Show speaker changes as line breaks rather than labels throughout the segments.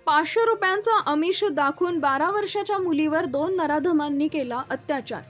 500 रुपयांचा आमिष दाखवून 12 वर्षाच्या मुलीवर 2 नराधमांनी केला अत्याचार।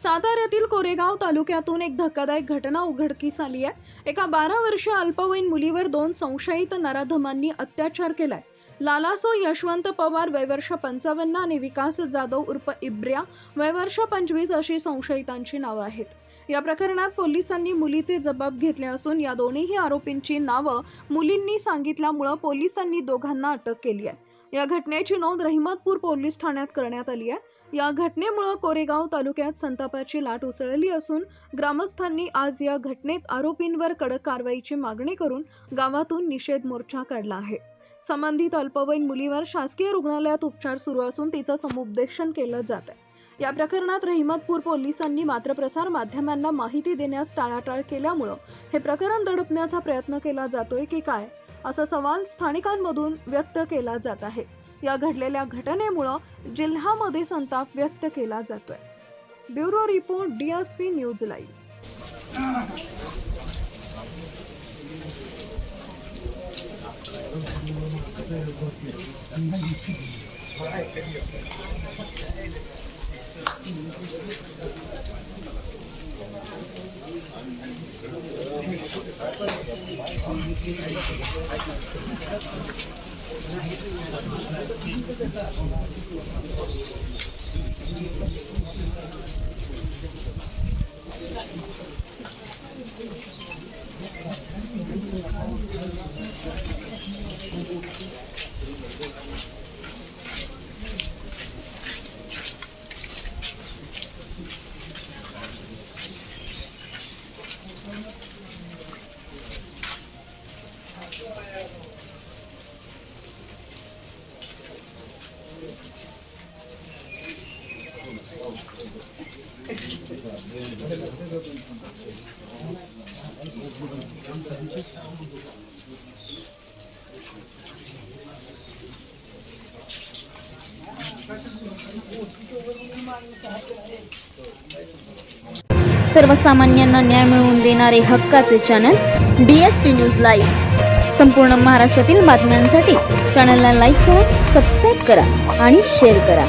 साताऱ्यातील कोरेगाव तालुक्यातून एक धक्कादायक घटना उघडकीस आली आहे। एका 12 वर्षीय अल्पवयीन मुलीवर 2 संशयित नराधमांनी अत्याचार केलाय। लालासो यशवंत पवार वय वर्ष 55 आणि विकास जाधव उर्फ इब्र्या वय वर्ष 25 अशी संशयितांची नावे आहेत। या प्रकरणात पोलिसांनी मुलीचे जबाब घेतले असून या दोन्ही आरोपींची नावे मुलींनी सांगितल्यामुळे पोलिसांनी दोघांना अटक केली आहे। या घटनेची नोंद रहिमतपूर पोलीस ठाण्यात करण्यात आली आहे। या घटनेमुळे कोरेगाव तालुक्यात संतापाची लाट उसळली असून ग्रामस्थांनी आज या घटनेत आरोपींवर कडक कारवाईची मागणी करून गावातून निषेध मोर्चा काढला आहे। संबंधित अल्पवयीन मुलीवर शासकीय रुग्णालयात उपचार सुरू असून तिचं समुपदेशन केलं जात आहे। या प्रकरणात रहिमतपूर पोलिसांनी मात्र प्रसार माध्यमांना माहिती देण्यास टाळाटाळ केल्यामुळे हे प्रकरण दडपण्याचा प्रयत्न केला जातोय की काय असा सवाल स्थानिकांमधून व्यक्त केला जात आहे। या घडलेल्या घटनेमुळे जिल्ह्यामध्ये संताप व्यक्त केला जातोय। Bureau report DSP news live.
सर्वसामान्यांना न्याय मिळवून देणारे हक्काचे चॅनल DSP न्यूज लाईव्ह। संपूर्ण महाराष्ट्रातील बातम्यांसाठी चॅनलला लाईक करा, सबस्क्राईब करा आणि शेअर करा।